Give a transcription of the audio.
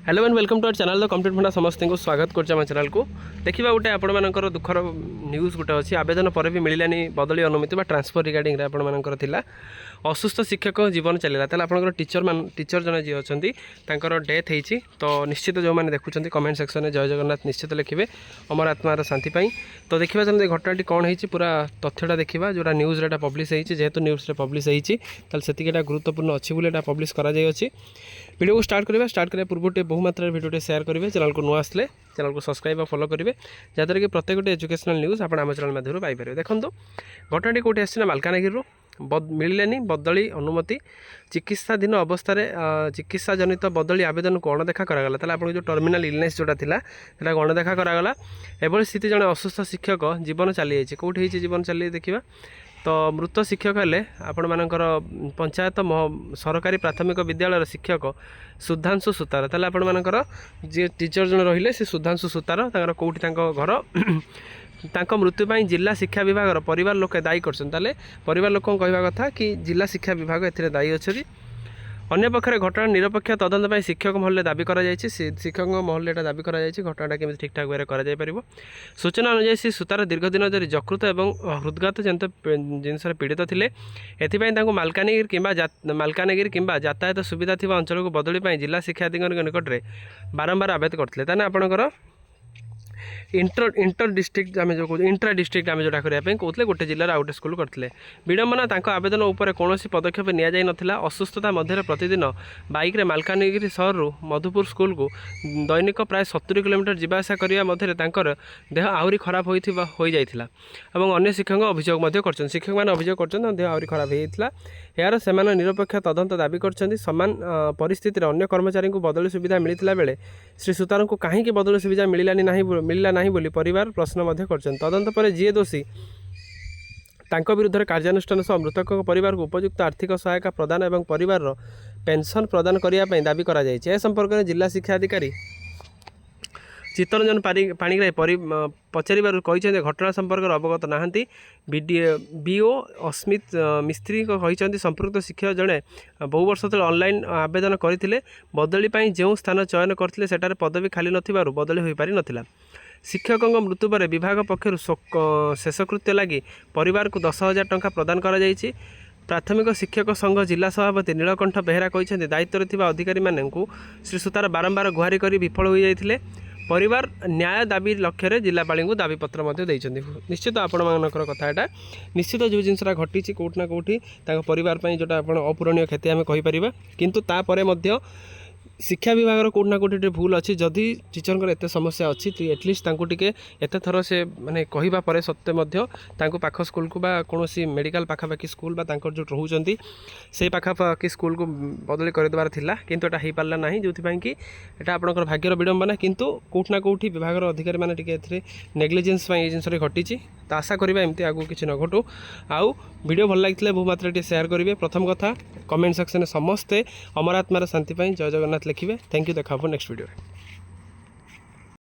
Hello and welcome to our channel the complete भंडा समस्त को स्वागत करम चैनल को देखा गोटे आपर दुखर न्यूज गोटे अच्छी आवेदन पर भी मिलानी बदली अनुमति ट्रांसफर रिगार्डिंग आपर असुस्थ शिक्षक जीवन चलला तेल आप टीचर जन जी अच्छा डेथ होती तो निश्चित जो मैंने देखुं कमेंट सेक्शन में जय जगन्नाथ निश्चित लिखे अमर आत्मार शांति पाई तो देखा जन घटना कौन हो पूरा तथ्यटा देखा जोटा न्यूज पब्लिश होती जेहेतु न्यूज पब्लिश होती से गुरुत्वपूर्ण अच्छी बोले पब्लिश कराई वीडियो को स्टार्ट करने पूर्व बहु मात्रा वीडियो शेयर करेंगे चैनल को नुआ आसले चैनल को सब्सक्राइब और फॉलो करेंगे जहाँद्वारा कि प्रत्येक गोटे एजुकेशनल न्यूज आप चैनल माध्यम पाइपर देखो घटना कौटी आसना मालकानगिरी मिलने बदली अनुमति चिकित्साधीन अवस्था चिकित्सा जनित बदली आवेदन को अणदेखा करागला ताले आपन जो टर्मिनाल इलनेस जोटा थिला सेटा अणदेखा करागला एभली स्थिति जने असुस्थ शिक्षक जीवन चली जाइए कौटी होइछि जीवन चली देखिबा तो मृत शिक्षक हेले आपण मानकर पंचायत सरकारी प्राथमिक विद्यालय शिक्षक सुधांशु सुतार ताले आपण मानकर जे टीचर जन रहिले से सुधांशु सुतार तांकर कोठी तांको घर तांको मृत्यु पाई जिला शिक्षा विभाग परिवार लोक दायी करछन ताले परिवार लोक कहवा कथा कि जिला शिक्षा विभाग एथिरे दायी अछि अन्य पक्षे घटना निरपेक्ष तदंत शिक्षक महल दाबी शिक्षक महल एटा दाबी घटना केमी ठीक ठाक भाव कर सूचना अनुसार श्री सुतार दीर्घ दिन धरी यकृत और हृदघात जनित जिनस पीड़ित थे एपाई मालकानगिरी किंबा यातायात सुविधा थी अंचल को बदली जिला शिक्षा अधिकारी निकट में बारंबार आवेदन करते आपणकर इंटर डिस्ट्रिक्ट आम जो इंट्रा डिस्ट्रिक्ट आम जोटा करने कहते गोटे जिलार आउ गोटे स्कूल करते विडंबना आवेदन उपर कौन पदक्षेप निना असुस्थता मध्य प्रतिदिन बाइक मालकानगिरी सहर मधुपुर स्कूल को दैनिक प्राय 70 किलोमीटर जावासा करने मध्य देह आहरी खराब हो जाता और अन्य शिक्षक अभियोग कर शिक्षक मैंने अभियोग कर देह आहरी खराब होता यार से निरपेक्ष तदंत दाबी कर सामान परिस्थिति अन्य कर्मचारी को बदली सुविधा मिलता बेले श्री सुतार को कहीं बदली सुविधा मिलला नहीं बोली परिवार प्रश्न कर तदंत पर जी दोषी तांको विरुद्ध कार्यानुष्ठान सह मृतक परिवार को उपयुक्त आर्थिक सहायता प्रदान और परिवार पेंशन प्रदान करने दाबी कर संपर्क में जिला शिक्षा अधिकारी चित्तरंजन पाणिग्राही पचार कहते घटना संपर्क अवगत नहांती बीओ अस्मित मिस्त्री कहते संपृक्त शिक्षक जड़े बहु वर्ष तले ऑनलाइन आवेदन करते बदली जो स्थान चयन करते सेटार पदवी खाली नथिबारु बदली हो पारि नथिला शिक्षकों मृत्यु पर विभाग पक्षर शेषकृत्य लगी परिवार को 10,000 टंका प्रदान करा जायछि। प्राथमिक शिक्षक संघ जिला सभापति नीलकंठ बेहेरा कहते दायित्व थिबा अधिकारी मानू श्री सुतार बारंबार गुहारी कर विफल हो जाते परिवार न्याय दाबी लक्ष्य जिलापाली को दाबी पत्र निश्चित आपणकर कथा यहाँ निश्चित जो जिनसा घटी कौट ना कौटी परिवार जोटा अपूरणीय क्षति आम कहीपर किंतु तापर शिक्षा विभाग कौट ना कौटी भूल अच्छी जदि टीचर एत समस्या अच्छी एटलिस्ट टे एत थर से माने कहवा सत्वे पाख स्कूल को कौन मेडिकल पाखापाखि स्कूल जो रोचे से पाखापाखि स्कूल को बदली करदेवार थिला किंतु एटा हो पारा ना जो कि एटा आपणकर भाग्यर विडंबना किंतु कौट ना कौटी विभाग अधिकारी मैंने नेग्लिजेंस जिनस घटी तो आशा करा एमती आगू किसी न घटू आउ वीडियो भल लगी बहु मात्रा शेयर करेंगे प्रथम कथा कमेंट सेक्शन में समस्ते अमर आत्मार शांति जय जगन्नाथ लिखिए थैंक यू देखा नेक्स्ट वीडियो।